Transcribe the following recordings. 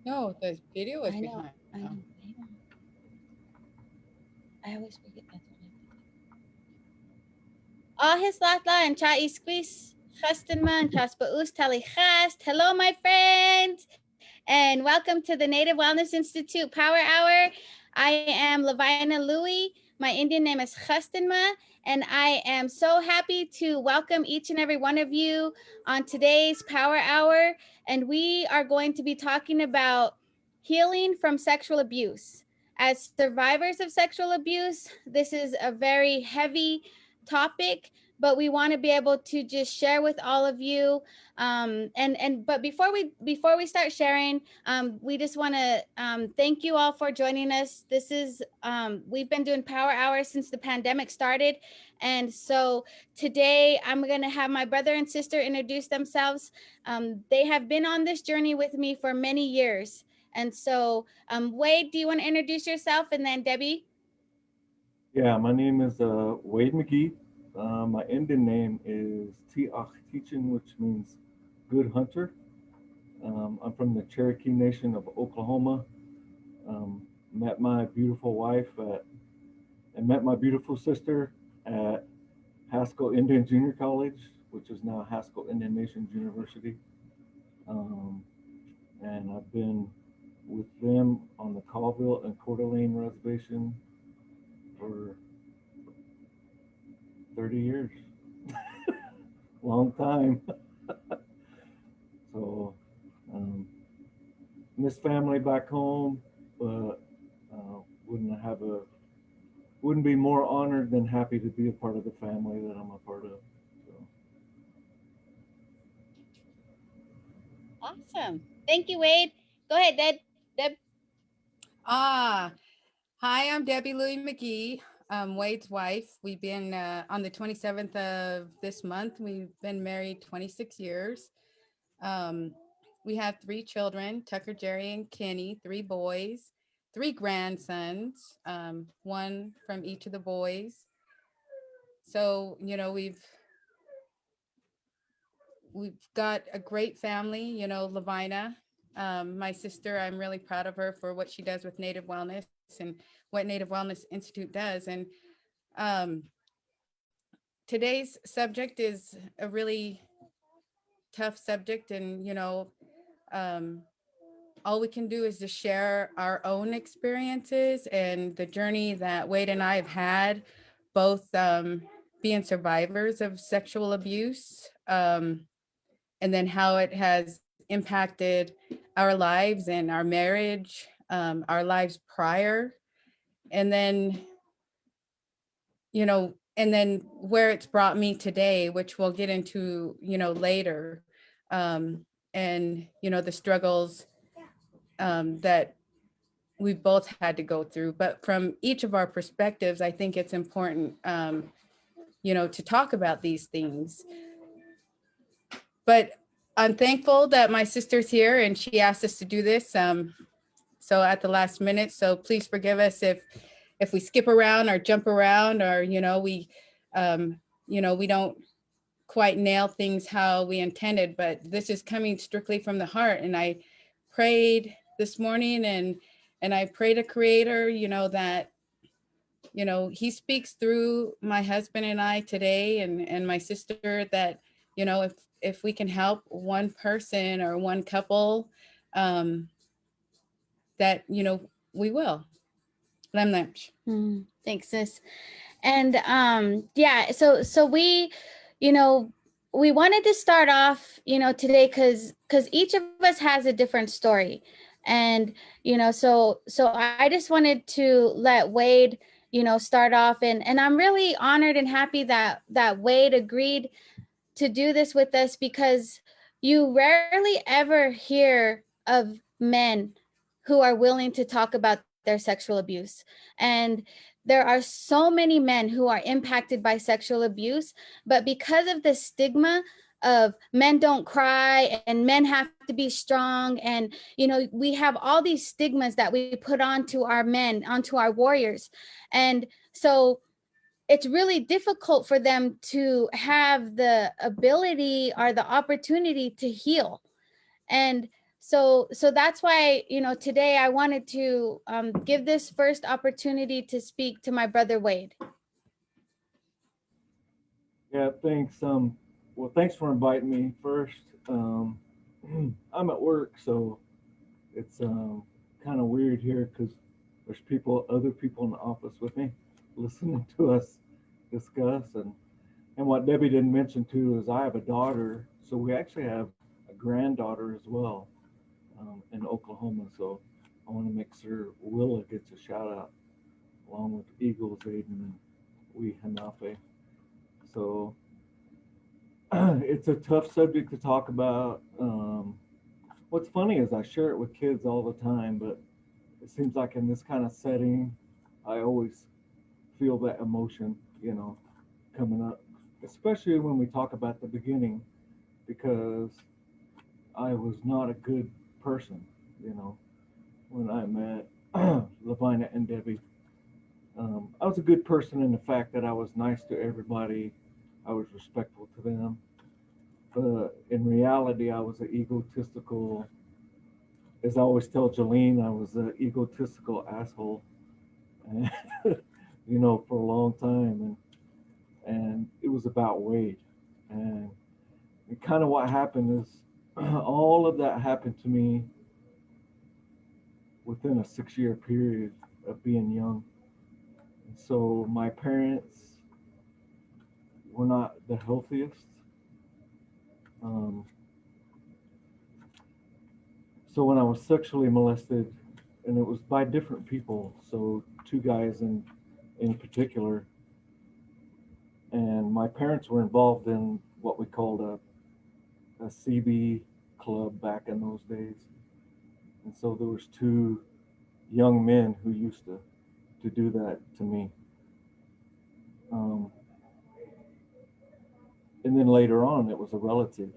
No, the video is I know, behind. I Oh. know. Hang on. I always forget that's what I do. Ahis Latla and Cha Isquis, Chastenma and Chaspaus Talichast. Hello, my friends, and welcome to the Native Wellness Institute Power Hour. I am Lovina Louie. My Indian name is Chastenma, and I am so happy to welcome each and every one of you on today's Power Hour. And we are going to be talking about healing from sexual abuse. As survivors of sexual abuse, this is a very heavy topic, but we want to be able to just share with all of you. And but before we start sharing, we just want to thank you all for joining us. This is we've been doing Power Hours since the pandemic started, and so today I'm gonna have my brother and sister introduce themselves. They have been on this journey with me for many years, and so Wade, do you want to introduce yourself, and then Debbie? Yeah, my name is Wade McGee. My Indian name is Tiach Teachin, which means good hunter. I'm from the Cherokee Nation of Oklahoma. Met my beautiful wife and met my beautiful sister at Haskell Indian Junior College, which is now Haskell Indian Nations University. Um, and I've been with them on the Colville and Coeur d'Alene reservation for 30 years. Long time. So, um, miss family back home, but wouldn't have a wouldn't be more honored than happy to be a part of the family that I'm a part of. So, Awesome. Thank you, Wade. Go ahead, Deb. Ah, hi, I'm Debbie Louie McGee, Wade's wife. We've been on the 27th of this month. We've been married 26 years. Um, we have three children, Tucker, Jerry, and Kenny, three boys, three grandsons, one from each of the boys. So, we've got a great family, Lovina, my sister. I'm really proud of her for what she does with Native Wellness and what Native Wellness Institute does. And um, today's subject is a really tough subject. And, um, all we can do is just share our own experiences and the journey that Wade and I have had, both being survivors of sexual abuse, and then how it has impacted our lives and our marriage, our lives prior, and then, and then where it's brought me today, which we'll get into, later, and, the struggles that we've both had to go through. But from each of our perspectives, I think it's important, to talk about these things. But I'm thankful that my sister's here and she asked us to do this. So at the last minute, so please forgive us if we skip around or jump around, or um, we don't quite nail things how we intended. But this is coming strictly from the heart, and I prayed this morning, and I prayed to Creator, that he speaks through my husband and I today, and my sister, that if we can help one person or one couple, um that we will. Lemnach. Thanks, sis. And yeah, so we, you know, we wanted to start off, today because each of us has a different story, and so I just wanted to let Wade, start off, and I'm really honored and happy that Wade agreed to do this with us, because you rarely ever hear of men who are willing to talk about their sexual abuse. And there are so many men who are impacted by sexual abuse, but because of the stigma of men don't cry and men have to be strong, and we have all these stigmas that we put onto our men, onto our warriors. And so it's really difficult for them to have the ability or the opportunity to heal. And So that's why, today I wanted to give this first opportunity to speak to my brother Wade. Yeah, thanks. Well, thanks for inviting me first. I'm at work, so it's kind of weird here because there's other people in the office with me, listening to us discuss. And what Debbie didn't mention too is I have a daughter, so we actually have a granddaughter as well in Oklahoma. So I want to make sure Willa gets a shout out along with Eagles, Aiden, and we Hanafe. So it's a tough subject to talk about. What's funny is I share it with kids all the time, but it seems like in this kind of setting, I always feel that emotion, coming up, especially when we talk about the beginning, because I was not a good person, when I met Lovina and Debbie. I was a good person in the fact that I was nice to everybody, I was respectful to them. But in reality, I was an egotistical, as I always tell Jolene, I was an egotistical asshole, and, for a long time. And it was about Wade. And kind of what happened is all of that happened to me within a 6-year period of being young. And so my parents were not the healthiest. Um, so when I was sexually molested, and it was by different people, so two guys in particular, and my parents were involved in what we called a CB club back in those days. And so there was two young men who used to do that to me. And then later on, it was a relative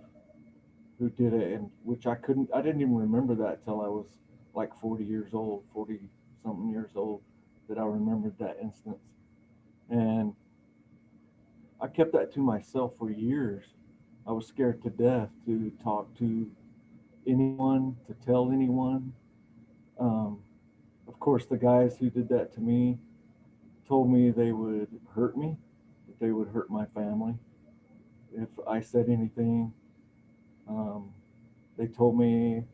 who did it, and which I didn't even remember that till I was like 40 years old, 40 something years old, that I remembered that instance. And I kept that to myself for years. I was scared to death to talk to anyone, to tell anyone. Um, of course, the guys who did that to me told me they would hurt me, that they would hurt my family if I said anything. Um, they told me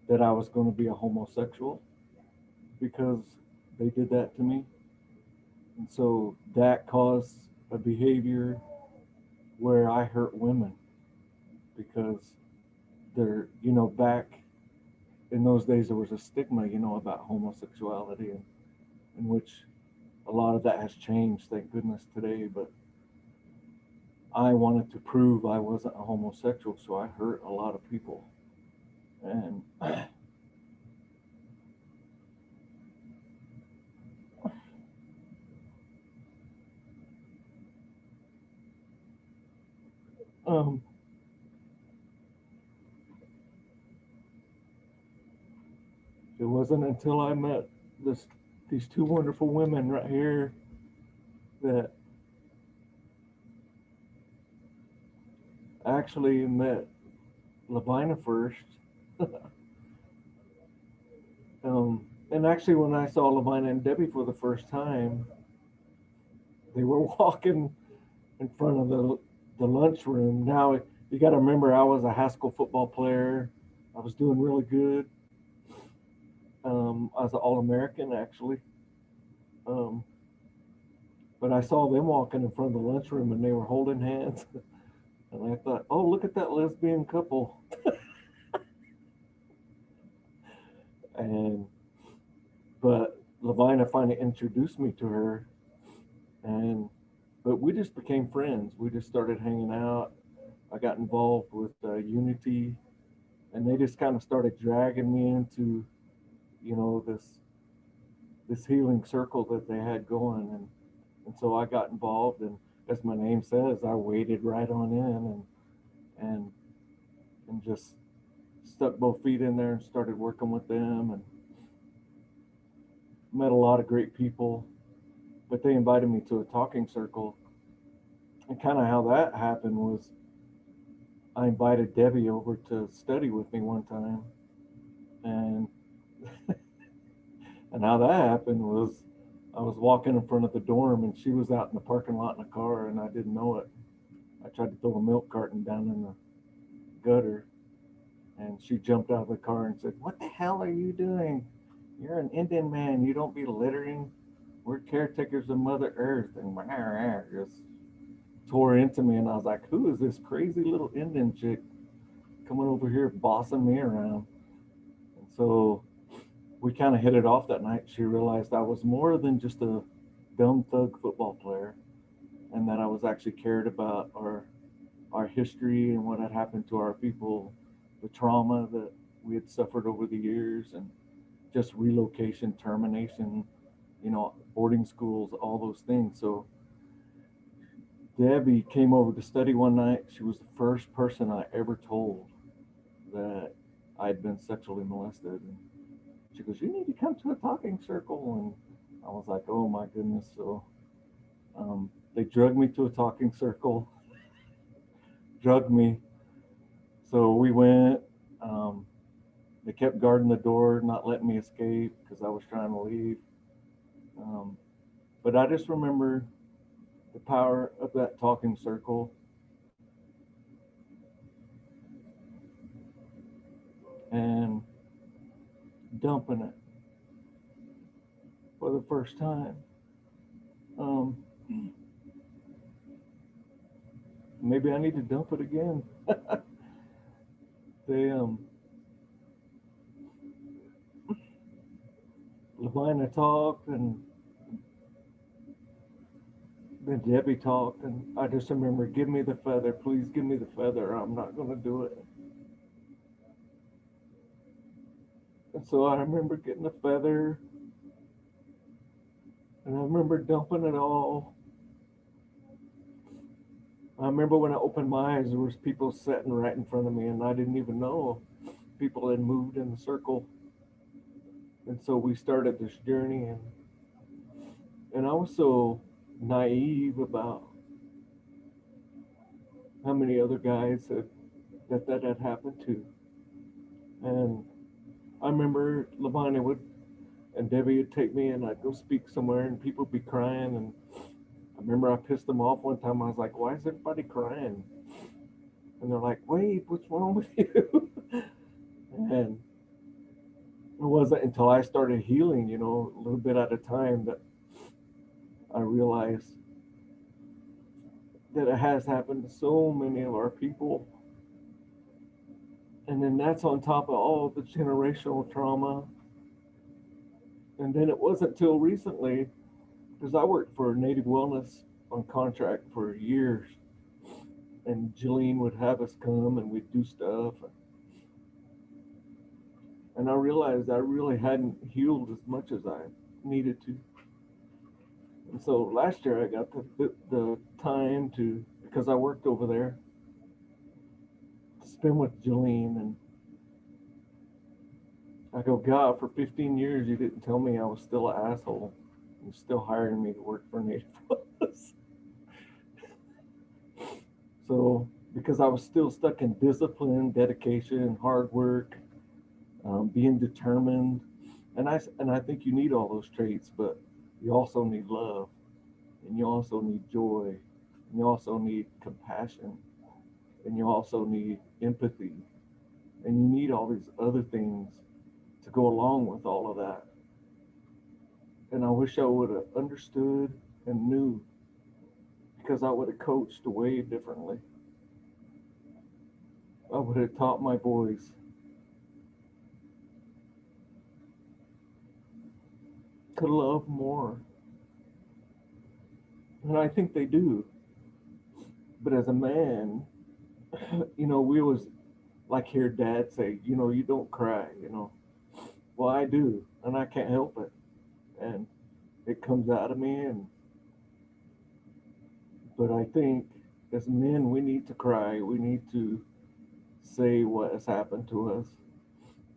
that I was going to be a homosexual because they did that to me. And so that caused a behavior where I hurt women because back in those days, there was a stigma, about homosexuality, and in which a lot of that has changed, thank goodness, today. But I wanted to prove I wasn't a homosexual, so I hurt a lot of people. And um, it wasn't until I met these two wonderful women right here that I actually met Lovina first. And actually, when I saw Lovina and Debbie for the first time, they were walking in front of the lunchroom. Now, you got to remember, I was a high school football player. I was doing really good. I was an All-American, actually. Um, but I saw them walking in front of the lunchroom, and they were holding hands. And I thought, oh, look at that lesbian couple. But Lovina finally introduced me to her, but we just became friends. We just started hanging out. I got involved with Unity, and they just kind of started dragging me into, this healing circle that they had going, and so I got involved, and as my name says, I waded right on in and just stuck both feet in there and started working with them, and met a lot of great people. But they invited me to a talking circle, and kind of how that happened was I invited Debbie over to study with me one time, And how that happened was I was walking in front of the dorm and she was out in the parking lot in a car and I didn't know it. I tried to throw a milk carton down in the gutter and she jumped out of the car and said, "What the hell are you doing? You're an Indian man. You don't be littering. We're caretakers of Mother Earth." And just tore into me. And I was like, who is this crazy little Indian chick coming over here bossing me around? And so we kind of hit it off that night. She realized I was more than just a dumb thug football player and that I was actually cared about our history and what had happened to our people, the trauma that we had suffered over the years, and just relocation, termination, boarding schools, all those things. So Debbie came over to study one night. She was the first person I ever told that I'd been sexually molested. And she goes, "You need to come to a talking circle." And I was like, oh my goodness. So they drugged me to a talking circle, drugged me. So we went. Um, they kept guarding the door, not letting me escape because I was trying to leave. Um, but I just remember the power of that talking circle and dumping it for the first time. Um, Maybe I need to dump it again. They Lovina talked and then Debbie talked, and I just remember, "Give me the feather, please give me the feather. I'm not going to do it." And so I remember getting the feather, and I remember dumping it all. I remember when I opened my eyes, there was people sitting right in front of me, and I didn't even know people had moved in the circle. And so we started this journey, and I was so naive about how many other guys that had happened to. And I remember Lovina would and Debbie would take me and I'd go speak somewhere and people would be crying. And I remember I pissed them off one time. I was like, "Why is everybody crying?" And they're like, "Wait, what's wrong with you?" And it wasn't until I started healing, a little bit at a time, that I realized that it has happened to so many of our people. And then that's on top of all the generational trauma. And then it wasn't till recently, because I worked for Native Wellness on contract for years, and Jillian would have us come and we'd do stuff. And I realized I really hadn't healed as much as I needed to. And so last year I got the time to, because I worked over there, to spend with Jillian. And I go, "God, for 15 years you didn't tell me I was still an asshole. You're still hiring me to work for Native Wellness." So, because I was still stuck in discipline, dedication, hard work, being determined, and I think you need all those traits, but you also need love, and you also need joy, and you also need compassion, and you also need empathy, and you need all these other things to go along with all of that. And I wish I would have understood and knew, because I would have coached way differently. I would have taught my boys to love more. And I think they do. But as a man, we always like hear dad say, "You don't cry." Well, I do, and I can't help it. And it comes out of me. But I think as men, we need to cry. We need to say what has happened to us.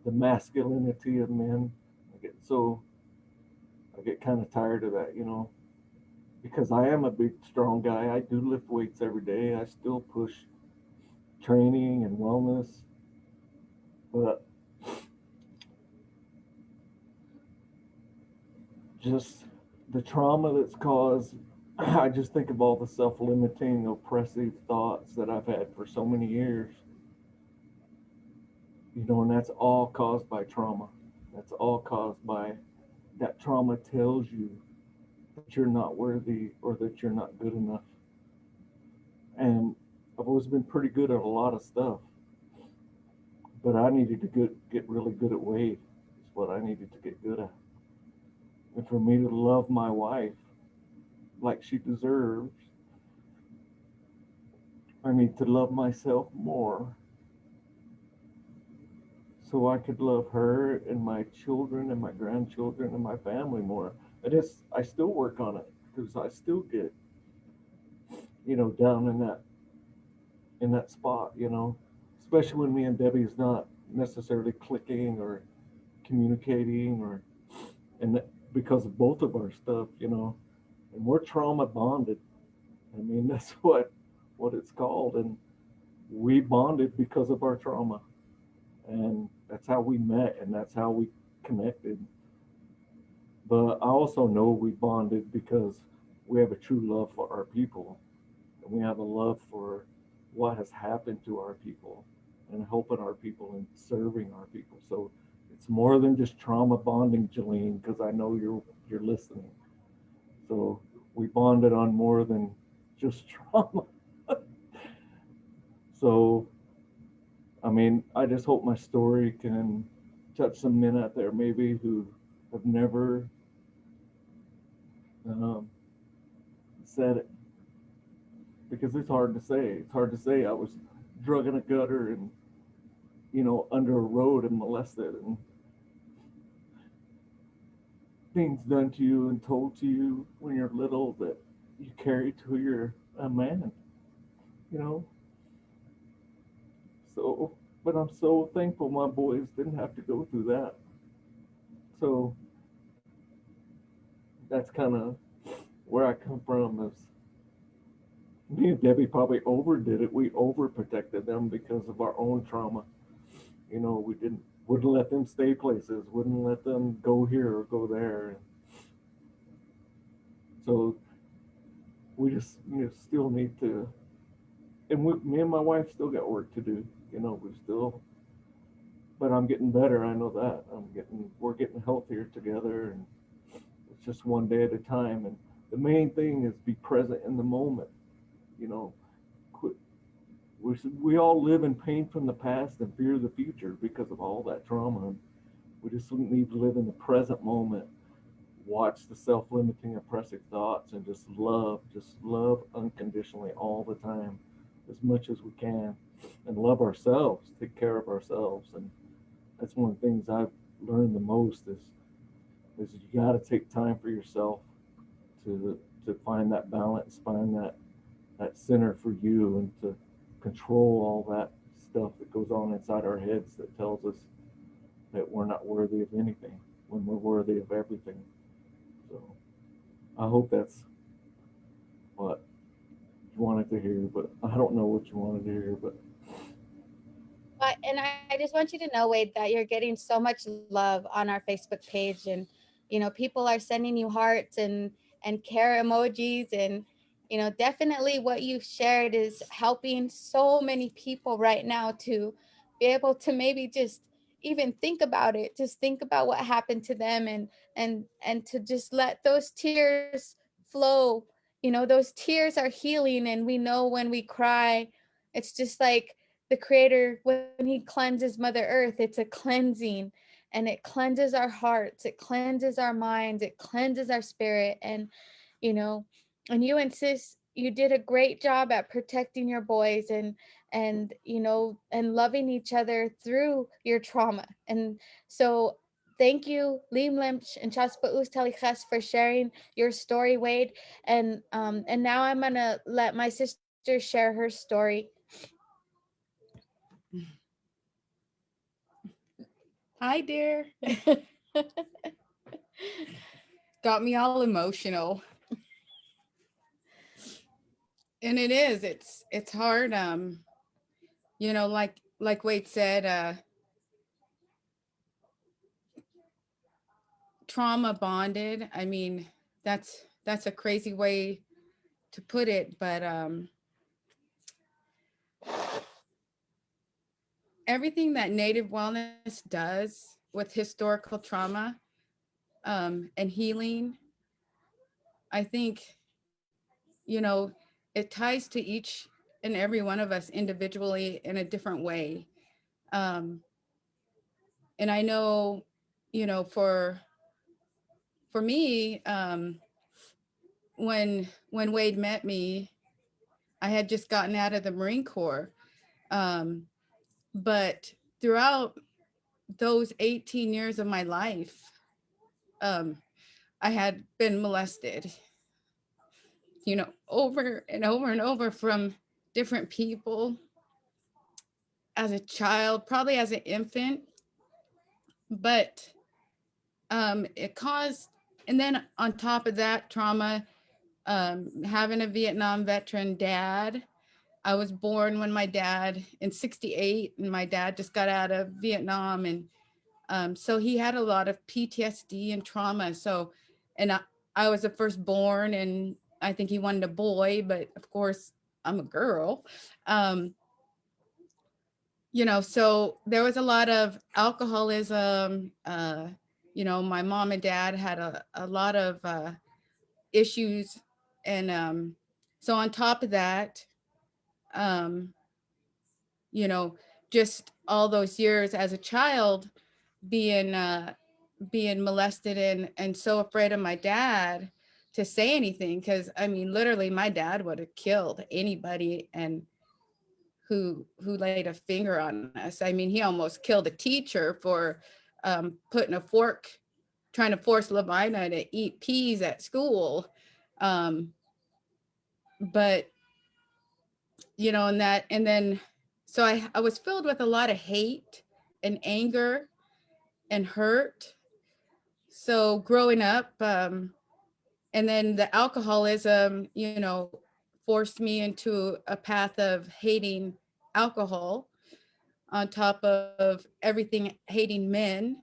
The masculinity of men. I get kind of tired of that, because I am a big, strong guy. I do lift weights every day. I still push training and wellness. But just the trauma that's caused. I just think of all the self-limiting, oppressive thoughts that I've had for so many years, and that's all caused by trauma. That's all caused by that trauma tells you that you're not worthy or that you're not good enough. And I've always been pretty good at a lot of stuff, but I needed to get really good at weight. Is what I needed to get good at. And for me to love my wife like she deserves, I need to love myself more so I could love her and my children and my grandchildren and my family more. I still work on it because I still get, down in that spot, especially when me and Debbie's not necessarily clicking or communicating and because of both of our stuff, and we're trauma bonded. I mean, that's what it's called, and we bonded because of our trauma, and that's how we met, and that's how we connected. But I also know we bonded because we have a true love for our people, and we have a love for what has happened to our people, and helping our people and serving our people. So it's more than just trauma bonding, Jolene, because I know you're listening. So we bonded on more than just trauma. So I mean, I just hope my story can touch some men out there maybe who have never um, said it, because it's hard to say. It's hard to say I was drug in a gutter and under a road and molested and things done to you and told to you when you're little that you carry till you're a man, you know. So, but I'm so thankful my boys didn't have to go through that. So that's kind of where I come from. Is me and Debbie probably overdid it. We overprotected them because of our own trauma. We wouldn't let them stay places, wouldn't let them go here or go there. So we just still need to, and me and my wife still got work to do. We still, but I'm getting better. I know that we're getting healthier together, and it's just one day at a time. And the main thing is be present in the moment. You know, quit. We all live in pain from the past and fear of the future because of all that trauma. We just need to live in the present moment, watch the self-limiting oppressive thoughts, and just love unconditionally all the time, as much as we can, and love ourselves, take care of ourselves. And that's one of the things I've learned the most is you got to take time for yourself to find that balance, find that center for you, and to control all that stuff that goes on inside our heads that tells us that we're not worthy of anything when we're worthy of everything. So I hope that's what you wanted to hear, but I don't know what you wanted to hear. But And I just want you to know, Wade, that you're getting so much love on our Facebook page, and people are sending you hearts and care emojis, and definitely what you've shared is helping so many people right now to be able to maybe just even think about it, just think about what happened to them, and to just let those tears flow. Those tears are healing, and we know when we cry, it's just like the creator when he cleanses mother earth, it's a cleansing, and it cleanses our hearts, it cleanses our minds, it cleanses our spirit. And you know and you insist, you did a great job at protecting your boys, and loving each other through your trauma. And so thank you, Lim Limch and Chaspa Ustalichas, for sharing your story, Wade. And now I'm gonna let my sister share her story. Hi, dear. Got me all emotional. And it's hard. Like Wade said, trauma bonded. I mean, that's a crazy way to put it, but everything that Native Wellness does with historical trauma and healing, I think, you know, it ties to each and every one of us individually in a different way. Um, and I know, you know, for me, when Wade met me, I had just gotten out of the Marine Corps. Um, but throughout those 18 years of my life, um, I had been molested, you know, over and over and over from different people as a child, probably as an infant. But it caused, and then on top of that trauma, having a Vietnam veteran dad. I was born when my dad in 68, and my dad just got out of Vietnam. And so he had a lot of PTSD and trauma. So, and I was the firstborn, and I think he wanted a boy, but of course I'm a girl. Um, you know, so there was a lot of alcoholism. You know, my mom and dad had a lot of issues. And so on top of that, um, you know, just all those years as a child being being molested and so afraid of my dad to say anything, because I mean literally my dad would have killed anybody and who laid a finger on us. I mean, he almost killed a teacher for putting a fork, trying to force Lovina to eat peas at school. um, but you know, and that, and then so I was filled with a lot of hate and anger and hurt. So growing up, and then the alcoholism, you know, forced me into a path of hating alcohol on top of everything, hating men,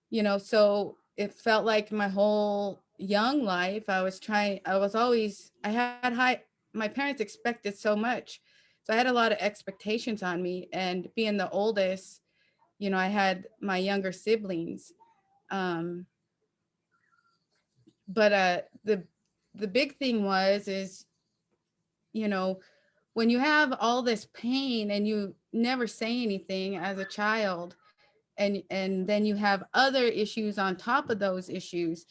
you know. So it felt like my whole young life I was always, I had high, my parents expected so much, so I had a lot of expectations on me. And being the oldest, you know, I had my younger siblings. um but the big thing is, you know, when you have all this pain and you never say anything as a child, and then you have other issues on top of those issues.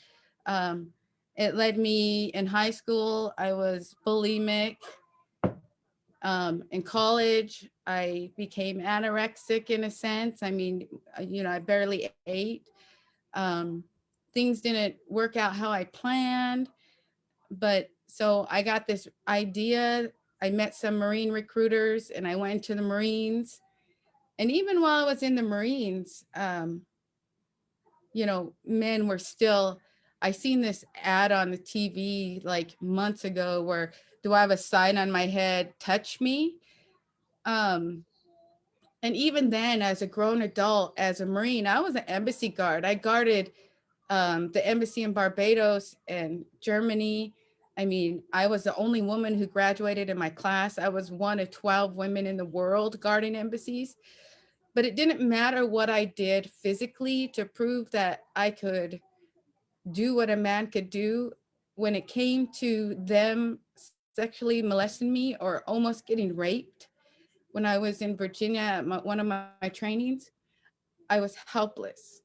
um it led me in high school, I was bulimic. In college I became anorexic in a sense. I mean, you know, I barely ate. um Things didn't work out how I planned. But so I got this idea. I met some Marine recruiters and I went to the Marines. And even while I was in the Marines, you know, men were still, I seen this ad on the TV like months ago where, do I have a sign on my head, touch me? Um, and even then, as a grown adult, as a Marine, I was an embassy guard. I guarded the embassy in Barbados and Germany. I mean, I was the only woman who graduated in my class. I was one of 12 women in the world guarding embassies. But it didn't matter what I did physically to prove that I could do what a man could do. When it came to them sexually molesting me or almost getting raped when I was in Virginia at one of my trainings, I was helpless.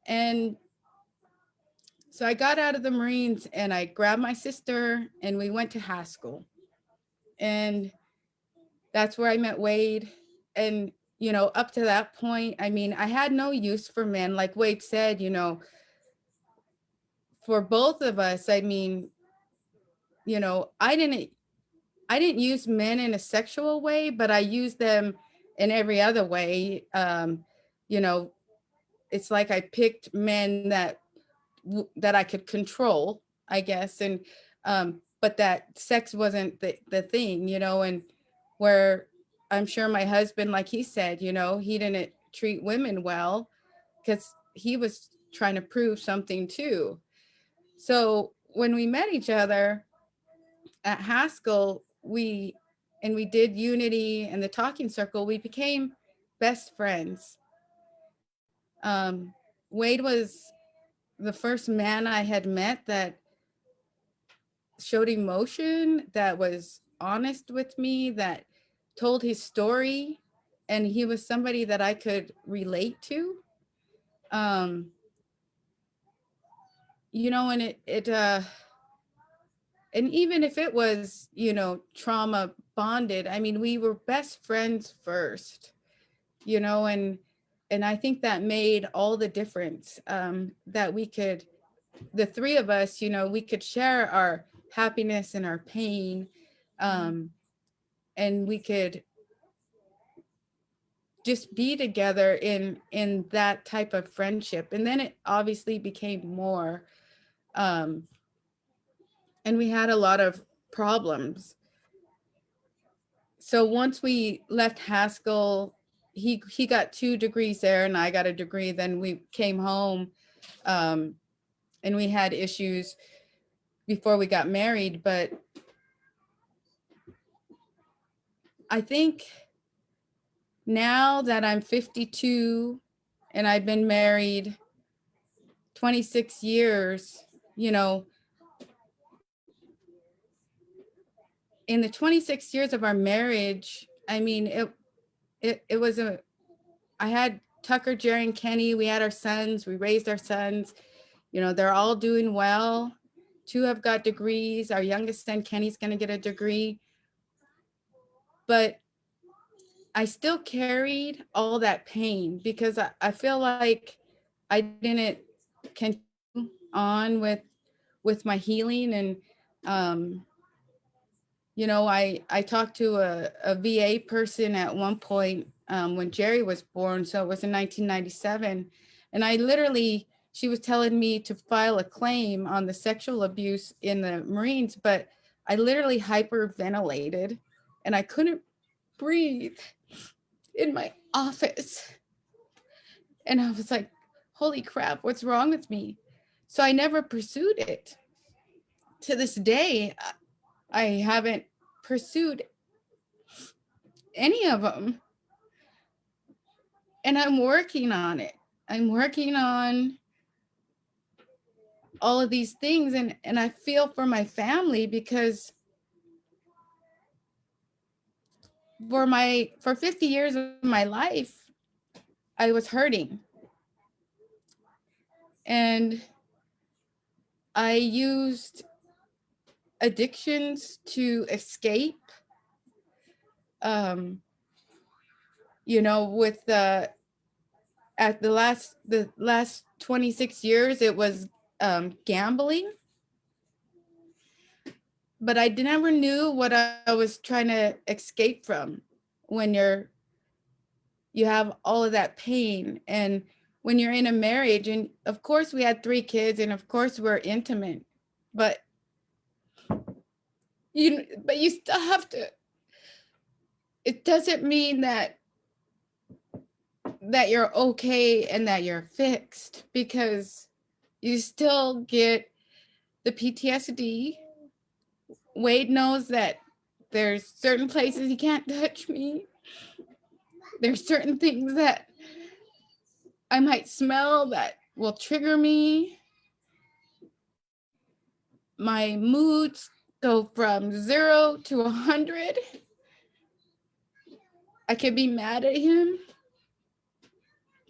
And so I got out of the Marines and I grabbed my sister and we went to Haskell. And that's where I met Wade. And, you know, up to that point, I mean, I had no use for men. Like Wade said, you know, for both of us, I mean, you know, I didn't use men in a sexual way, but I used them in every other way. You know, it's like I picked men that I could control, I guess. And but that sex wasn't the thing, you know. And where I'm sure my husband, like he said, you know, he didn't treat women well because he was trying to prove something too. So when we met each other at Haskell, we did Unity and the talking circle, we became best friends. Wade was the first man I had met that showed emotion, that was honest with me, that told his story, and he was somebody that I could relate to. You know, and and even if it was, you know, trauma bonded, I mean, we were best friends first, you know, and I think that made all the difference, that we could, the three of us, you know, we could share our happiness and our pain, and we could just be together in that type of friendship. And then it obviously became more, and we had a lot of problems. So once we left Haskell, he got 2 degrees there and I got a degree. Then we came home, and we had issues before we got married. But I think now that I'm 52 and I've been married 26 years, you know, in the 26 years of our marriage, I mean, it was I had Tucker, Jerry, and Kenny. We had our sons. We raised our sons. You know, they're all doing well. 2 have got degrees. Our youngest son, Kenny's going to get a degree. But I still carried all that pain because I feel like I didn't continue on with my healing. And, you know, I talked to a VA person at one point, when Jerry was born. So it was in 1997. And I literally, she was telling me to file a claim on the sexual abuse in the Marines, but I literally hyperventilated and I couldn't breathe in my office. And I was like, holy crap, what's wrong with me? So I never pursued it. To this day, I haven't pursued any of them. And I'm working on it. I'm working on all of these things. And I feel for my family because for 50 years of my life, I was hurting. And I used addictions to escape. You know, with the last 26 years, it was gambling. But I never knew what I was trying to escape from when you have all of that pain. And when you're in a marriage, and of course we had 3 kids, and of course we're intimate, but you still have to, it doesn't mean that you're okay and that you're fixed, because you still get the PTSD. Wade knows that there's certain places he can't touch me. There's certain things that I might smell that will trigger me. My moods go from 0 to 100. I could be mad at him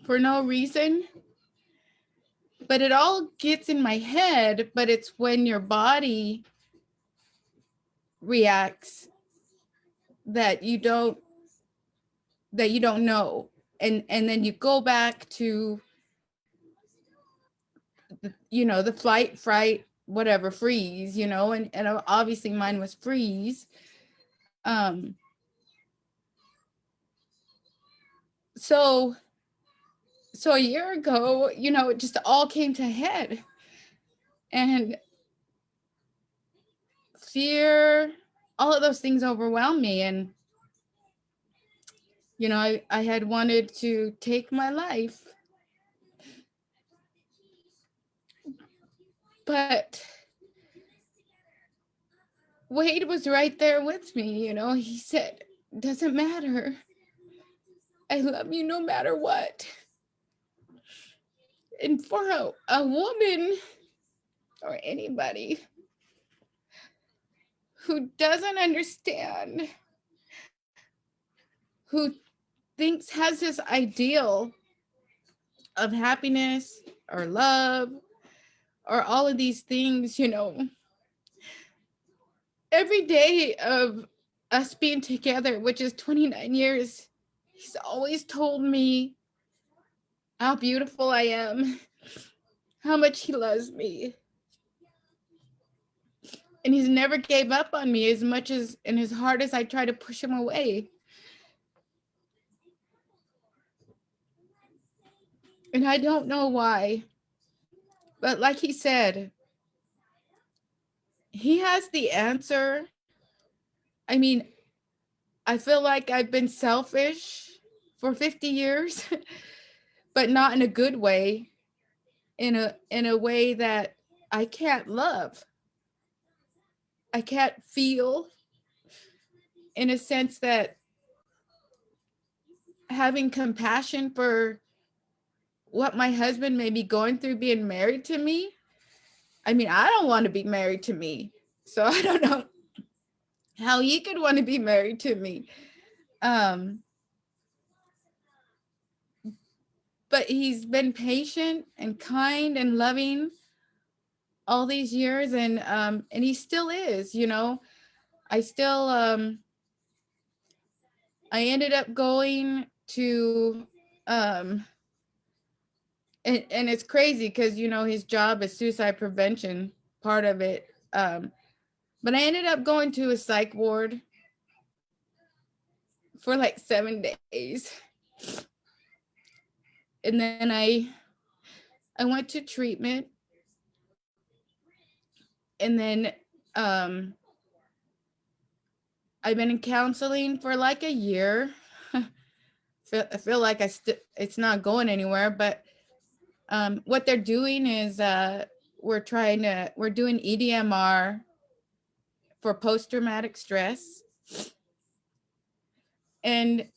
for no reason. But it all gets in my head, but it's when your body reacts that you don't know. And then you go back to the flight, fright, whatever, freeze, and obviously mine was freeze. So a year ago, it just all came to head, and fear, all of those things overwhelmed me. And I had wanted to take my life, But Wade was right there with me, he said, doesn't matter. I love you no matter what. And for a woman or anybody who doesn't understand, who has this ideal of happiness or love or all of these things, every day of us being together, which is 29 years, he's always told me how beautiful I am, how much he loves me. And he's never gave up on me as much as and as hard as I try to push him away. And I don't know why. But like he said, he has the answer. I mean, I feel like I've been selfish for 50 years, but not in a good way, in a way that I can't love. I can't feel, in a sense that having compassion for what my husband may be going through being married to me. I mean, I don't want to be married to me. So I don't know how he could want to be married to me. But he's been patient and kind and loving all these years, and he still is, I still I ended up going to and it's crazy because his job is suicide prevention, part of it. But I ended up going to a psych ward for like 7 days. And then I went to treatment. And then I've been in counseling for like a year. I feel like it's not going anywhere, but what they're doing is we're doing EDMR for post-traumatic stress. And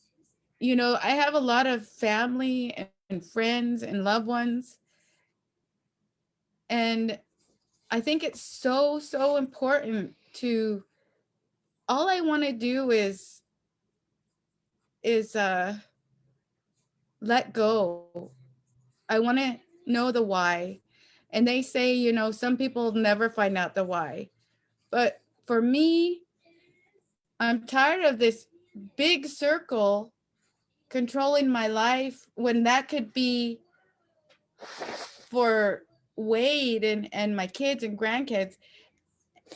I have a lot of family and friends and loved ones, and I think it's so important to, all I want to do is let go. I want to know the why. And they say, some people never find out the why. But for me, I'm tired of this big circle controlling my life when that could be for Wade and my kids and grandkids.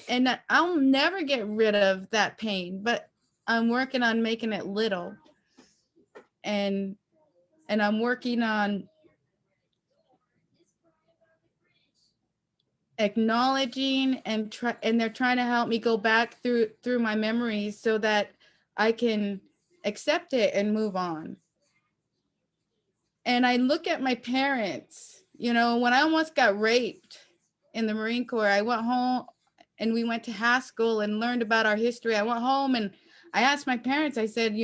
And I'll never get rid of that pain, but I'm working on making it little. And I'm working on acknowledging and they're trying to help me go back through my memories so that I can accept it and move on. And I look at my parents, when I almost got raped in the Marine Corps, I went home and we went to Haskell and learned about our history. I went home and I asked my parents, I said,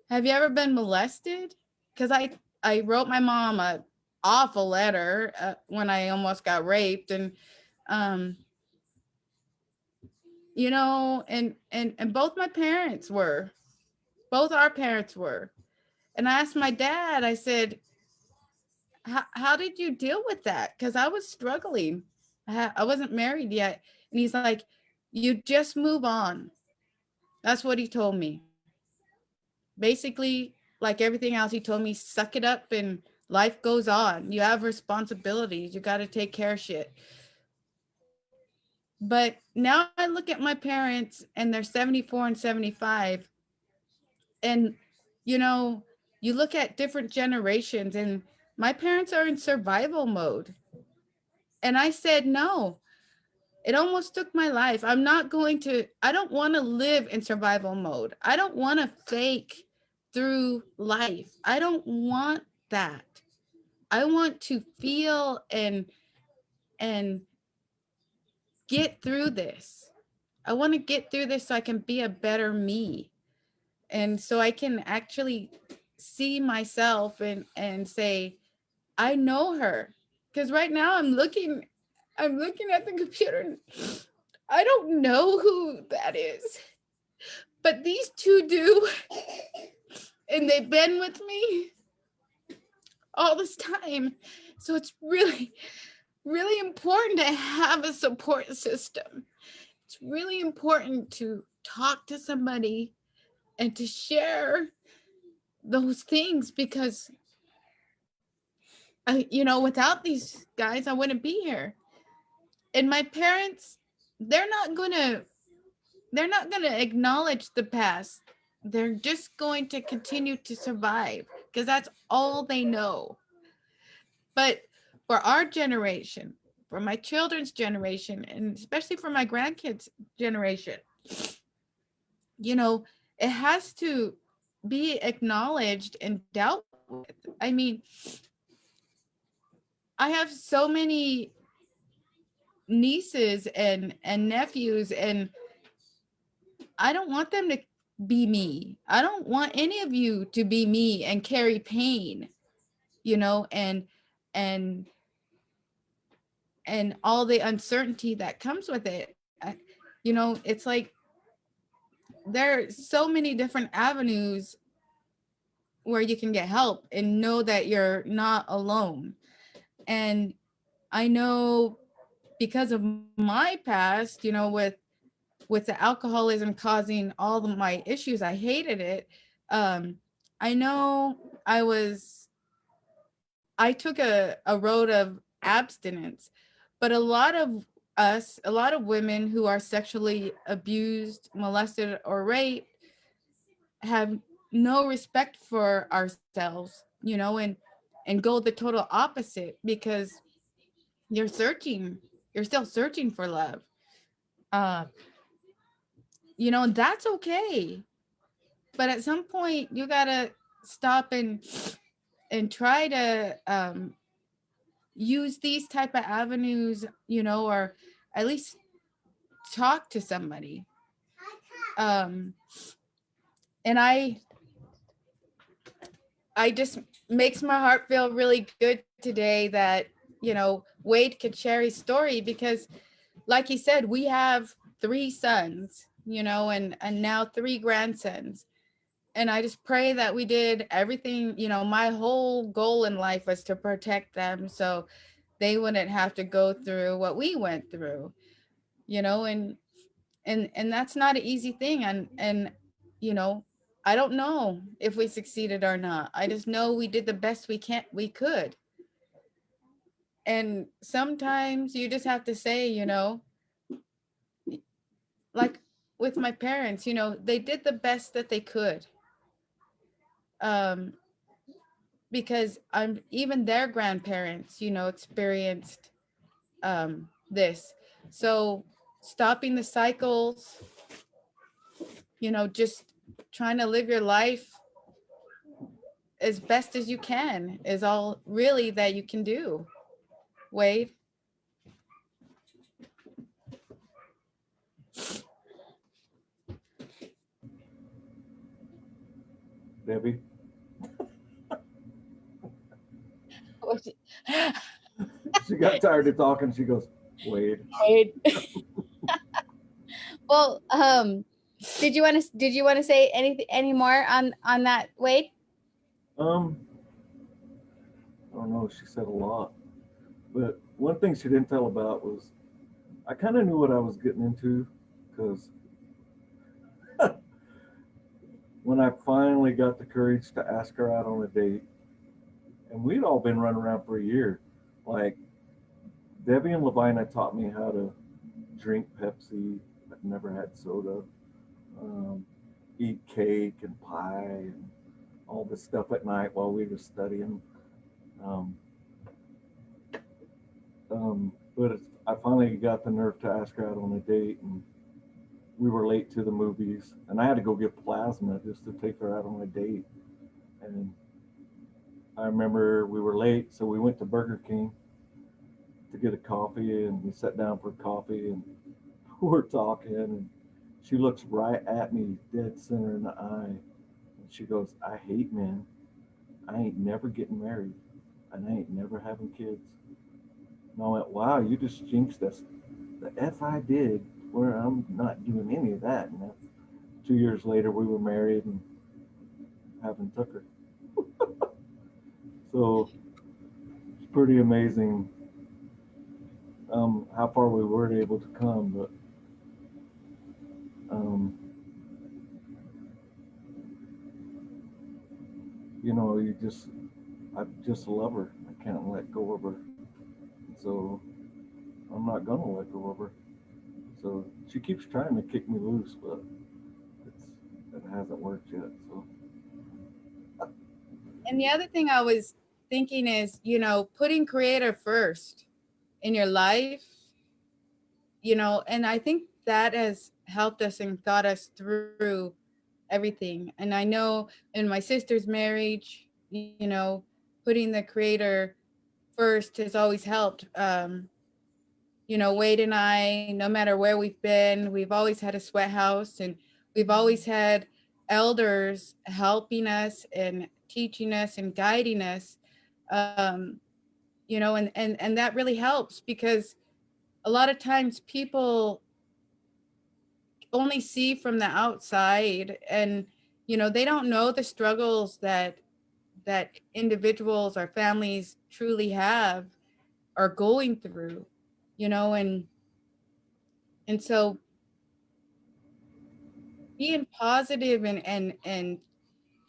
have you ever been molested? Because I wrote my mom a awful letter when I almost got raped, and and both my parents were, both our parents were. And I asked my dad, I said, how did you deal with that? Because I was struggling. I wasn't married yet. And he's like, you just move on. That's what he told me. Basically, like everything else, he told me, suck it up and life goes on. You have responsibilities. You got to take care of shit. But now I look at my parents and they're 74 and 75. And, you look at different generations and my parents are in survival mode. And I said, no, it almost took my life. I don't want to live in survival mode. I don't want to fake through life. I don't want that. I want to feel and get through this. I want to get through this so I can be a better me. And so I can actually see myself and say, I know her. Because right now I'm looking at the computer and I don't know who that is. But these two do. And they've been with me all this time. So it's really, really important to have a support system. It's really important to talk to somebody and to share those things, because without these guys, I wouldn't be here. And my parents, they're not gonna acknowledge the past. They're just going to continue to survive because that's all they know. But for our generation, for my children's generation, and especially for my grandkids' generation, it has to be acknowledged and dealt with. I mean, I have so many nieces and nephews, and I don't want them to be me. I don't want any of you to be me and carry pain, and and and all the uncertainty that comes with it. It's like there are so many different avenues where you can get help and know that you're not alone. And I know, because of my past, with the alcoholism causing all of my issues, I hated it. I know I took a road of abstinence, but a lot of women who are sexually abused, molested, or raped have no respect for ourselves, and go the total opposite, because you're still searching for love. Uh, and that's okay. But at some point you gotta stop and try to use these type of avenues, or at least talk to somebody. Um, and I just makes my heart feel really good today that, Wade could share his story, because like he said, we have 3 sons, and now 3 grandsons. And I just pray that we did everything. My whole goal in life was to protect them so they wouldn't have to go through what we went through, and that's not an easy thing. And I don't know if we succeeded or not. I just know we did the best we could. And sometimes you just have to say, like with my parents, they did the best that they could. Um, because even their grandparents, experienced this. So stopping the cycles, just trying to live your life as best as you can is all really that you can do. Wade? Debbie? She got tired of talking. She goes, Wade. Wade. Well, did you want to say any more on that, Wade? I don't know. She said a lot. But one thing she didn't tell about was I kind of knew what I was getting into, because when I finally got the courage to ask her out on a date, and we'd all been running around for a year, like Debbie and Lovina taught me how to drink Pepsi. I've never had soda. Eat cake and pie and all this stuff at night while we were studying. Um, but I finally got the nerve to ask her out on a date, and we were late to the movies, and I had to go get plasma just to take her out on a date. And I remember we were late, so we went to Burger King to get a coffee, and we sat down for coffee, and we're talking, and she looks right at me, dead center in the eye, and she goes, "I hate men. I ain't never getting married, and I ain't never having kids." And I went, "Wow, you just jinxed us. The F I did, where I'm not doing any of that." And that's 2 years later, we were married and having Tucker. So it's pretty amazing how far we were able to come. But um, you know, I just love her. I can't let go of her. So I'm not gonna let go of her. So she keeps trying to kick me loose, but it's it hasn't worked yet. So And the other thing I was thinking is, putting creator first in your life, and I think that has helped us and got us through everything. And I know in my sister's marriage, putting the creator first has always helped. Wade and I, no matter where we've been, we've always had a sweat house, and we've always had elders helping us and teaching us and guiding us. Um, and that really helps, because a lot of times people only see from the outside, and they don't know the struggles that individuals or families truly have, are going through, and so being positive and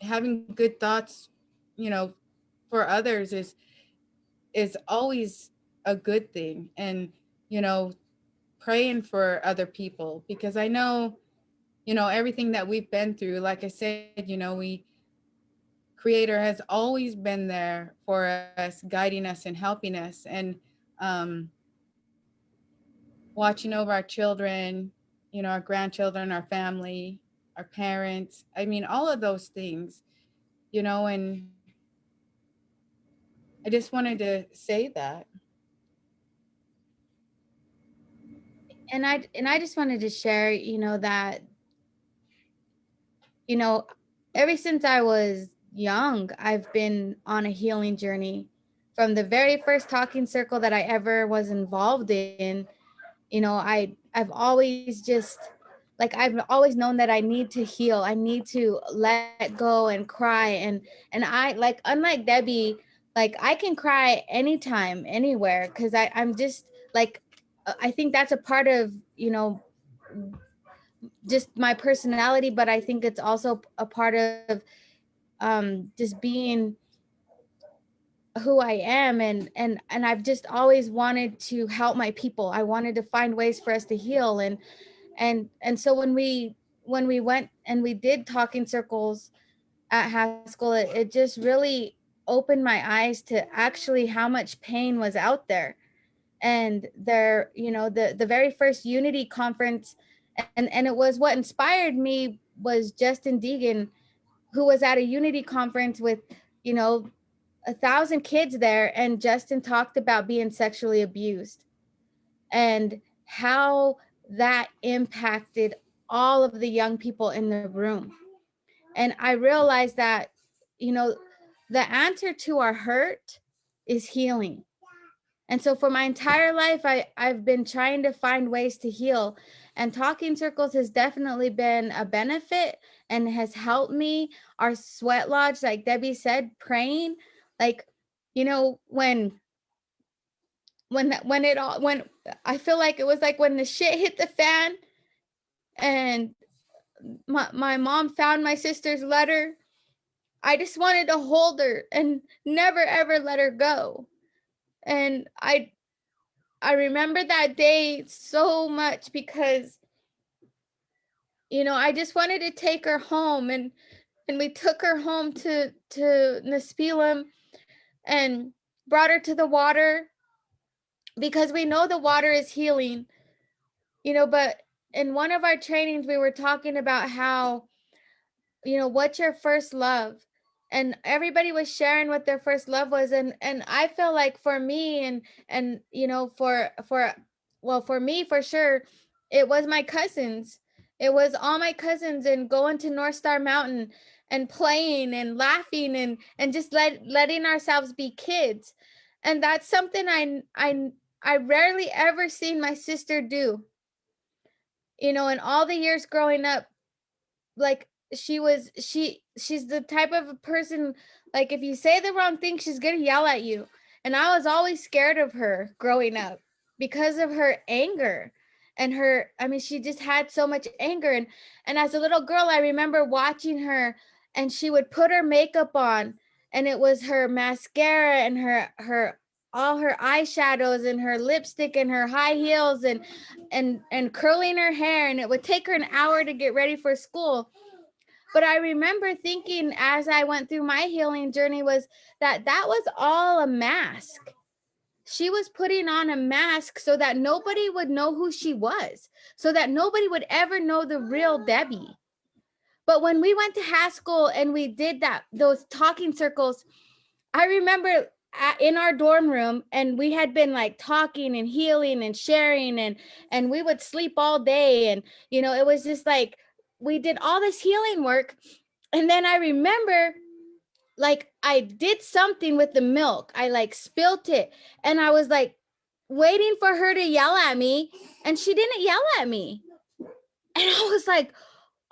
having good thoughts, you know for others is always a good thing. And you know praying for other people, because I know, everything that we've been through, like I said, we creator has always been there for us, guiding us and helping us, and um watching over our children, our grandchildren, our family, our parents. I mean, all of those things, and I just wanted to say that. And I just wanted to share, that, you know, ever since I was young, I've been on a healing journey. From the very first talking circle that I ever was involved in, I've always just, like, I've always known that I need to heal. I need to let go and cry, and I, like, unlike Debbie, like, I can cry anytime, anywhere, because I'm just like, I think that's a part of, just my personality, but I think it's also a part of just being who I am, and I've just always wanted to help my people. I wanted to find ways for us to heal, and so when we went and we did talking circles at Haskell, it just really opened my eyes to actually how much pain was out there. And there, the very first Unity conference, and it was what inspired me, was Justin Deegan, who was at a Unity conference with, 1,000 kids there, and Justin talked about being sexually abused and how that impacted all of the young people in the room. And I realized that, you know, the answer to our hurt is healing. And so for my entire life, I've been trying to find ways to heal. And talking circles has definitely been a benefit and has helped me. Our sweat lodge, like Debbie said, praying, like, when I feel like it was like when the shit hit the fan, and my mom found my sister's letter, I just wanted to hold her and never ever let her go. And I remember that day so much, because I just wanted to take her home, and we took her home to Nespelem and brought her to the water, because we know the water is healing. But in one of our trainings, we were talking about how, what's your first love? And everybody was sharing what their first love was. And I feel like for me, and for me, for sure, it was my cousins. It was all my cousins and going to North Star Mountain and playing and laughing and just letting ourselves be kids. And that's something I rarely ever seen my sister do. You know, in all the years growing up, like she's the type of a person, like if you say the wrong thing, she's gonna yell at you. And I was always scared of her growing up because of her anger and her, I mean, she just had so much anger. And as a little girl, I remember watching her, and she would put her makeup on, and it was her mascara and her all her eyeshadows and her lipstick and her high heels and curling her hair, and it would take her an hour to get ready for school. But I remember thinking as I went through my healing journey was that was all a mask. She was putting on a mask so that nobody would know who she was, so that nobody would ever know the real Debbie. But when we went to Haskell and we did those talking circles, I remember in our dorm room, and we had been like talking and healing and sharing, and we would sleep all day, and you know, it was just like we did all this healing work. And then I remember, like, I did something with the milk. I like spilt it, and I was like waiting for her to yell at me, and she didn't yell at me. And I was like,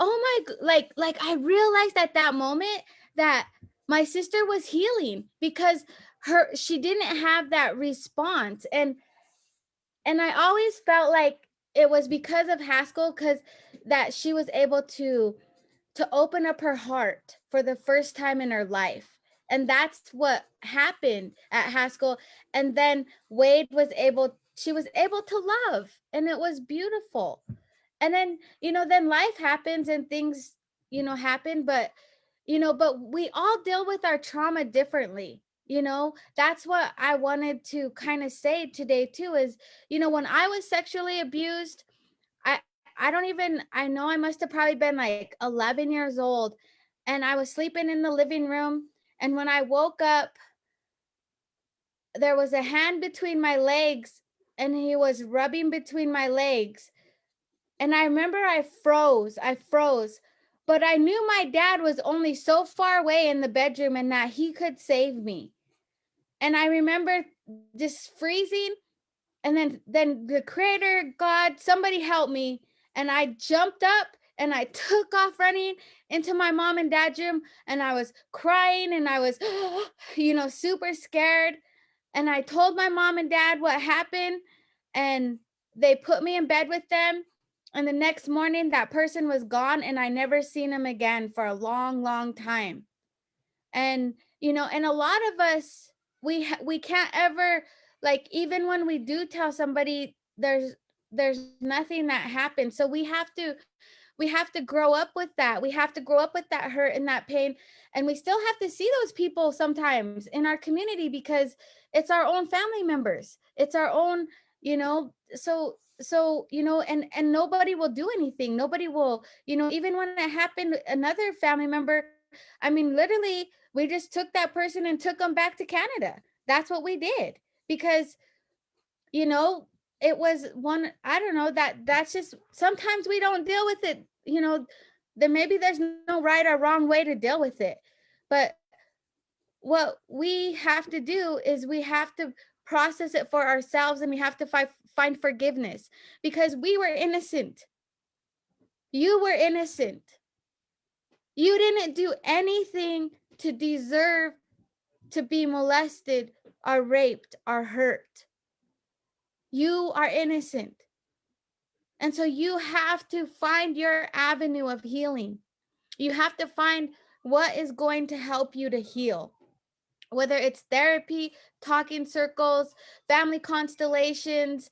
oh my, like I realized at that moment that my sister was healing because she didn't have that response. And I always felt like it was because of Haskell, because that she was able to open up her heart for the first time in her life. And that's what happened at Haskell. And then she was able to love, and it was beautiful. And then, you know, then life happens and things, you know, happen, but, you know, but we all deal with our trauma differently. You know, that's what I wanted to kind of say today too, is, you know, when I was sexually abused, I I don't even, I know I must have probably been like 11 years old, and I was sleeping in the living room, and when I woke up, there was a hand between my legs, and he was rubbing between my legs. And I remember I froze, but I knew my dad was only so far away in the bedroom and that he could save me. And I remember just freezing, and then the creator, God, somebody help me, and I jumped up and I took off running into my mom and dad's room, and I was crying, and I was you know, super scared. And I told my mom and dad what happened, and they put me in bed with them. And the next morning that person was gone, and I never seen him again for a long, long time. And you know, and a lot of us, we can't ever, like, even when we do tell somebody, there's nothing that happens. So we have to grow up with that. We have to grow up with that hurt and that pain. And we still have to see those people sometimes in our community, because it's our own family members. It's our own, you know, so you know, and nobody will do anything. Nobody will, you know, even when it happened, another family member, I mean, literally, we just took that person and took them back to Canada. That's what we did, because, you know, it was one, I don't know, that's just, sometimes we don't deal with it, you know, then maybe there's no right or wrong way to deal with it. But what we have to do is we have to process it for ourselves, and we have to find forgiveness, because we were innocent. You were innocent. You didn't do anything to deserve to be molested or raped or hurt. You are innocent. And so you have to find your avenue of healing. You have to find what is going to help you to heal, whether it's therapy, talking circles, family constellations,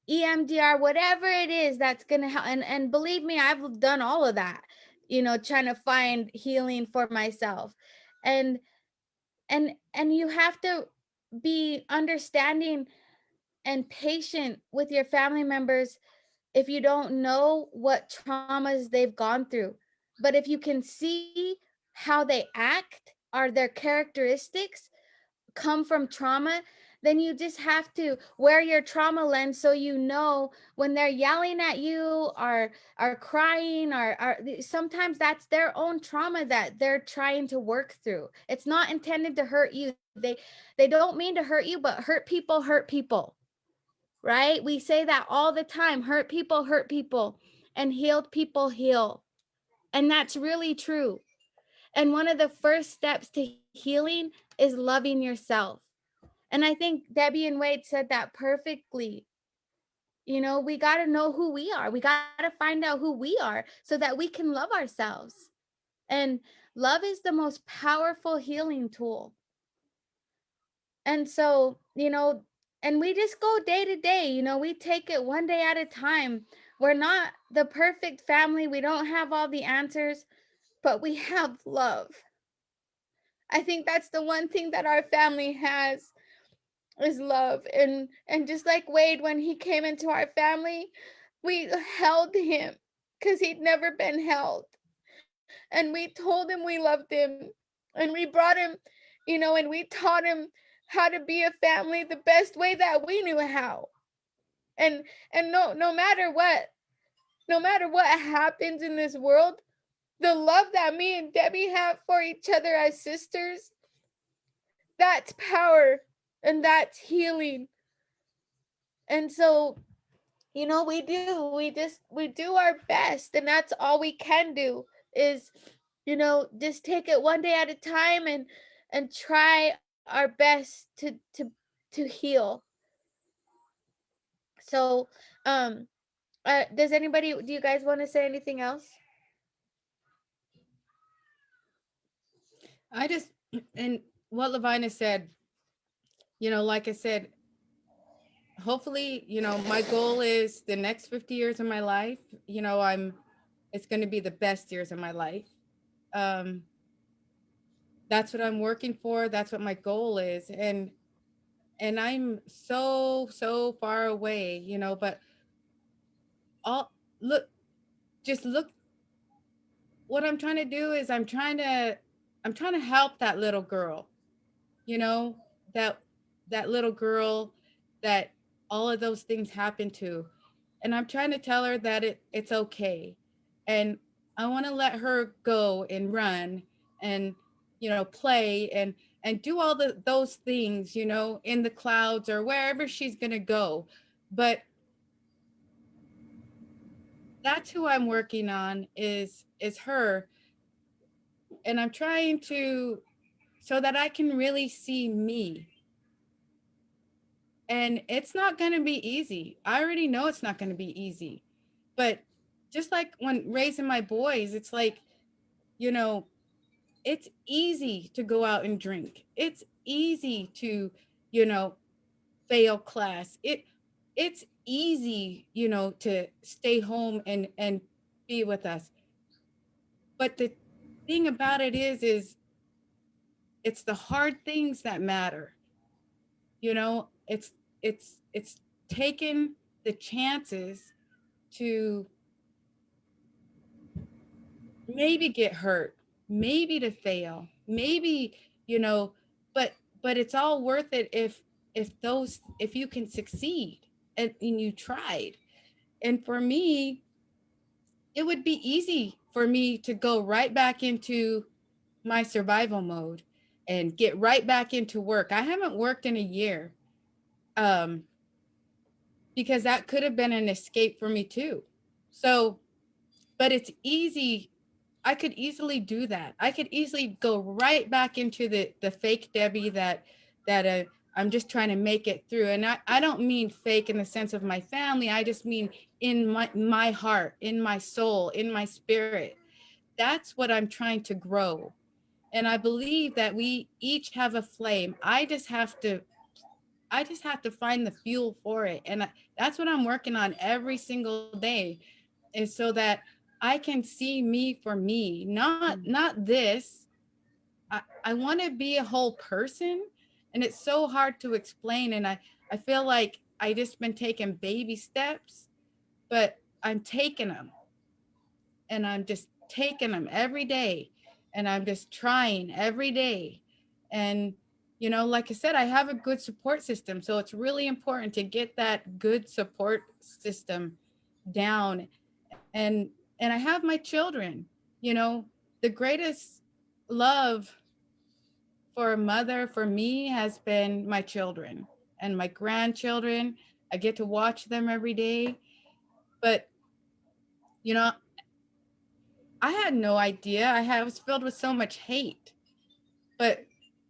EMDR, whatever it is that's going to help. And believe me, I've done all of that, you know, trying to find healing for myself. And and you have to be understanding and patient with your family members if you don't know what traumas they've gone through. But if you can see how they act, or their characteristics come from trauma, then you just have to wear your trauma lens so you know when they're yelling at you or are crying or sometimes that's their own trauma that they're trying to work through. It's not intended to hurt you. They don't mean to hurt you, but hurt people, right? We say that all the time. Hurt people, and healed people heal. And that's really true. And one of the first steps to healing is loving yourself. And I think Debbie and Wade said that perfectly. You know, we got to know who we are. We got to find out who we are so that we can love ourselves. And love is the most powerful healing tool. And so, you know, and we just go day to day, you know, we take it one day at a time. We're not the perfect family. We don't have all the answers, but we have love. I think that's the one thing that our family has is love. And just like Wade, when he came into our family, we held him because he'd never been held. And we told him we loved him. And we brought him, you know, and we taught him how to be a family the best way that we knew how. And no matter what happens in this world, the love that me and Debbie have for each other as sisters, that's power and that's healing. And so, you know, we do our best, and that's all we can do is, you know, just take it one day at a time and try our best to heal. So, um does anybody, do you guys want to say anything else? I just, and what Lovina said, you know, like I said, hopefully, you know, my goal is the next 50 years of my life, you know, it's going to be the best years of my life. Um, that's what I'm working for. That's what my goal is. And I'm so far away, you know, but all look, just look, what I'm trying to do is I'm trying to help that little girl, you know, that that little girl that all of those things happen to. And I'm trying to tell her that it's okay. And I want to let her go and run and, you know, play and do all those things, you know, in the clouds or wherever she's going to go. But that's who I'm working on is her. And I'm trying to, so that I can really see me. And it's not going to be easy. I already know it's not going to be easy. But just like when raising my boys, it's like, you know, it's easy to go out and drink. It's easy to, you know, fail class. It's easy, you know, to stay home and be with us. But the thing about it is it's the hard things that matter. You know, it's taking the chances to maybe get hurt, maybe to fail, maybe, you know, but it's all worth it if you can succeed and you tried. And for me, it would be easy for me to go right back into my survival mode and get right back into work. I haven't worked in a year. Um, because that could have been an escape for me too. So, but it's easy. I could easily do that. I could easily go right back into the fake Debbie that I'm just trying to make it through. And I don't mean fake in the sense of my family. I just mean in my heart, in my soul, in my spirit. That's what I'm trying to grow. And I believe that we each have a flame. I just have to find the fuel for it. And that's what I'm working on every single day, is so that I can see me for me, not this. I want to be a whole person. And it's so hard to explain. And I feel like I just been taking baby steps, but I'm taking them and I'm just taking them every day. And I'm just trying every day. And You know, like I said, I have a good support system. So it's really important to get that good support system down. And I have my children. You know, the greatest love for a mother for me has been my children and my grandchildren. I get to watch them every day. But, you know, I had no idea. I was filled with so much hate. But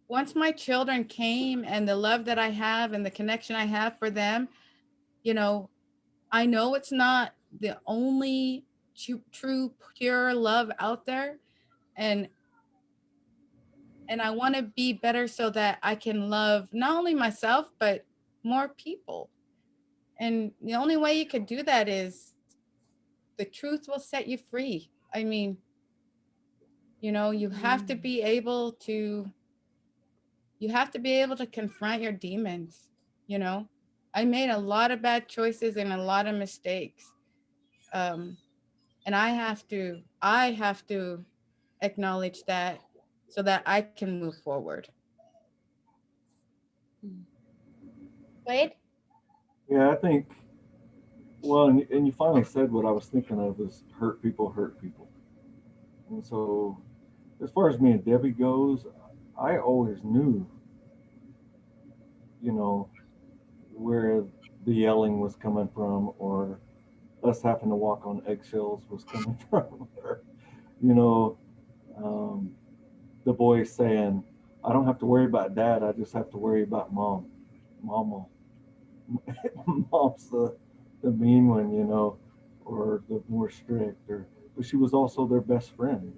once my children came and the love that I have and the connection I have for them, you know, I know it's not the only true, pure love out there. And I want to be better so that I can love not only myself, but more people. And the only way you could do that is the truth will set you free. I mean, you know, you have to be able to confront your demons, you know. I made a lot of bad choices and a lot of mistakes. Um, and I have to acknowledge that so that I can move forward. Wade? Yeah, I think, well, and you finally said what I was thinking of is hurt people hurt people. And so, as far as me and Debbie goes, I always knew, you know, where the yelling was coming from or us having to walk on eggshells was coming from. Or, you know, um, the boys saying, I don't have to worry about dad, I just have to worry about mom. Mama. Mom's the mean one, you know, or the more strict, or but she was also their best friend.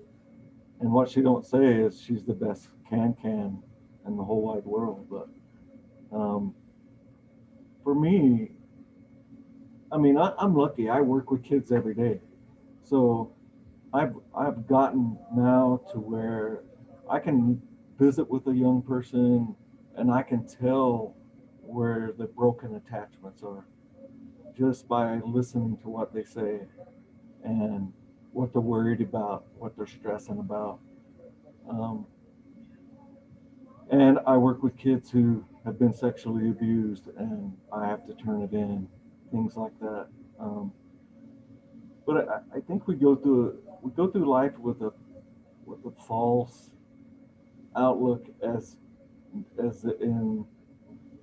And what she don't say is she's the best can in the whole wide world. But um, for me, I mean, I'm lucky. I work with kids every day, so I've gotten now to where I can visit with a young person and I can tell where the broken attachments are just by listening to what they say and what they're worried about, what they're stressing about. Um, and I work with kids who have been sexually abused and I have to turn it in, things like that. Um, but I think we go through life with a false outlook as in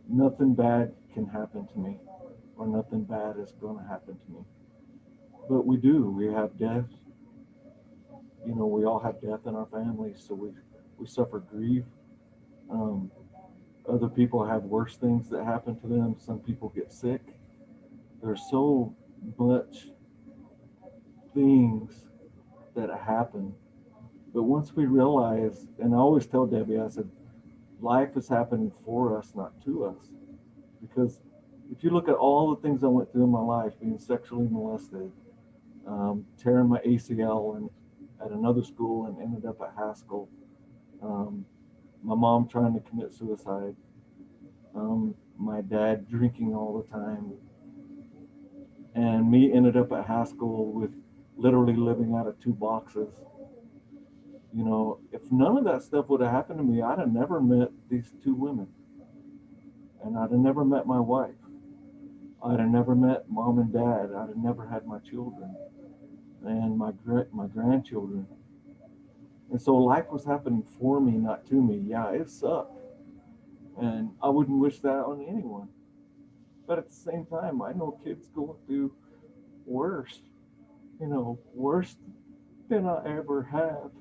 nothing bad can happen to me or nothing bad is going to happen to me. But we do. We have death. You know, we all have death in our families, so we suffer grief. Um, Other people have worse things that happen to them. Some people get sick. There's so much things that happen. But once we realize, and I always tell Debbie, I said, life is happening for us, not to us. Because if you look at all the things I went through in my life, being sexually molested, tearing my ACL and at another school and ended up at Haskell, um, my mom trying to commit suicide, my dad drinking all the time, and me ended up at Haskell with literally living out of two boxes. You know, if none of that stuff would have happened to me, I'd have never met these two women, and I'd have never met my wife. I'd have never met mom and dad. I'd have never had my children and my grandchildren. And so life was happening for me, not to me. Yeah, it sucked, and I wouldn't wish that on anyone. But at the same time, I know kids going through worse, worse than I ever have.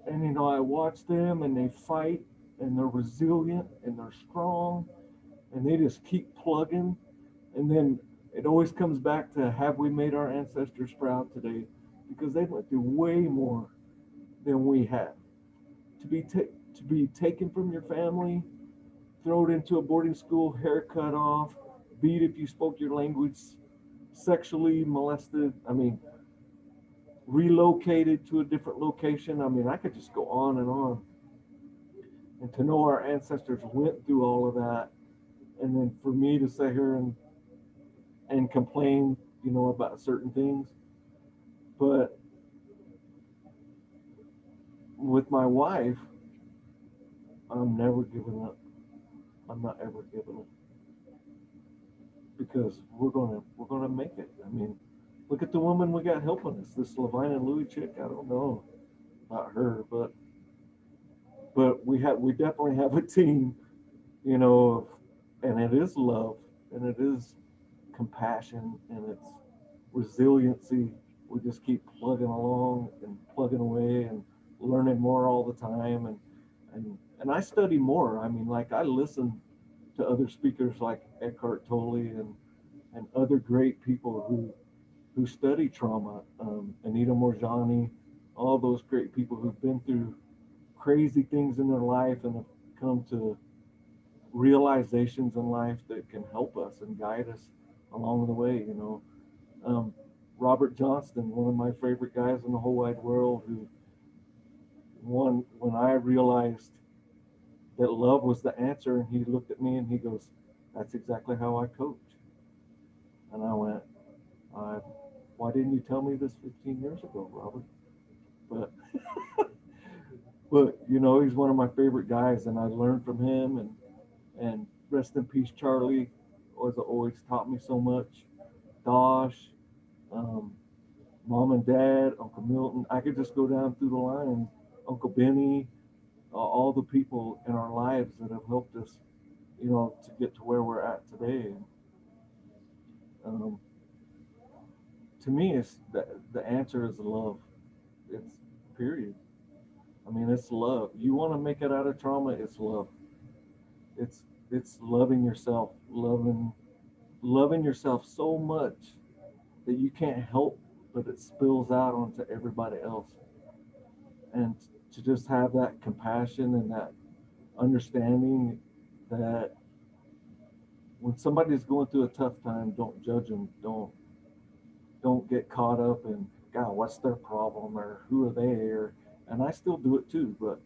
And I watch them and they fight and they're resilient and they're strong and they just keep plugging. And then it always comes back to, have we made our ancestors proud today? Because they went through way more than we had. To be taken from your family, thrown into a boarding school, hair cut off, beat if you spoke your language, sexually molested. I mean, relocated to a different location. I mean, I could just go on and on. And to know our ancestors went through all of that, and then for me to sit here and complain, about certain things. But with my wife, I'm never giving up. I'm not ever giving up because we're gonna make it. I mean, look at the woman we got helping us. This Lovina Louie chick. I don't know about her, but we definitely have a team, you know, and it is love and it is compassion and it's resiliency. We just keep plugging along and plugging away and learning more all the time and I study more. I mean, like I listen to other speakers like Eckhart Tolle and other great people who study trauma, Anita Morjani, all those great people who've been through crazy things in their life and have come to realizations in life that can help us and guide us along the way, you know. Um, Robert Johnston, one of my favorite guys in the whole wide world, who when I realized that love was the answer, and he looked at me and he goes, "That's exactly how I coach." And I went, "Why didn't you tell me this 15 years ago, Robert?" But but you know, he's one of my favorite guys, and I learned from him. And rest in peace, Charlie, was always taught me so much. Dosh, um, mom and dad, Uncle Milton. I could just go down through the line. Uncle Benny, all the people in our lives that have helped us, you know, to get to where we're at today. Um, to me, it's the answer is love. It's period. I mean, it's love. You want to make it out of trauma, it's love. It's loving yourself, loving yourself so much that you can't help but it spills out onto everybody else. And to just have that compassion and that understanding that when somebody's going through a tough time, don't judge them. Don't get caught up in God, what's their problem or who are they or and I still do it too, but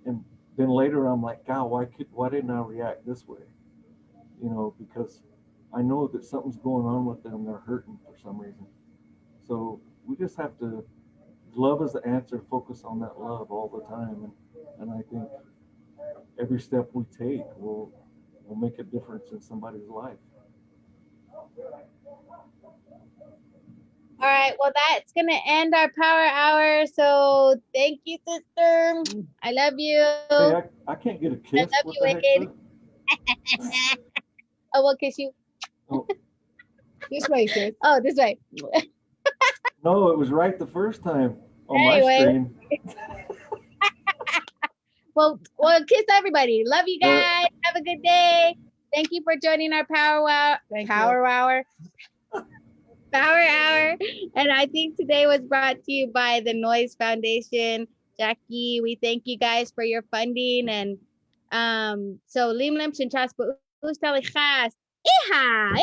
and then later I'm like, God, why didn't I react this way? You know, because I know that something's going on with them. They're hurting for some reason. So we just have to love is the answer. Focus on that love all the time, and I think every step we take will make a difference in somebody's life. All right, well, that's going to end our power hour. So thank you, sister. I love you. Hey, I can't get a kiss. love What you, the heck? Wade. I will kiss you. Oh, This way, sis. Oh, this way. no, it was right the first time on my Anyway. screen. Well, kiss everybody. Love you guys. Have a good day. Thank you for joining our power hour. Power hour. And I think today was brought to you by the Noise Foundation. Jackie, we thank you guys for your funding. And so lim lim chinchas po ustali khas. Iha.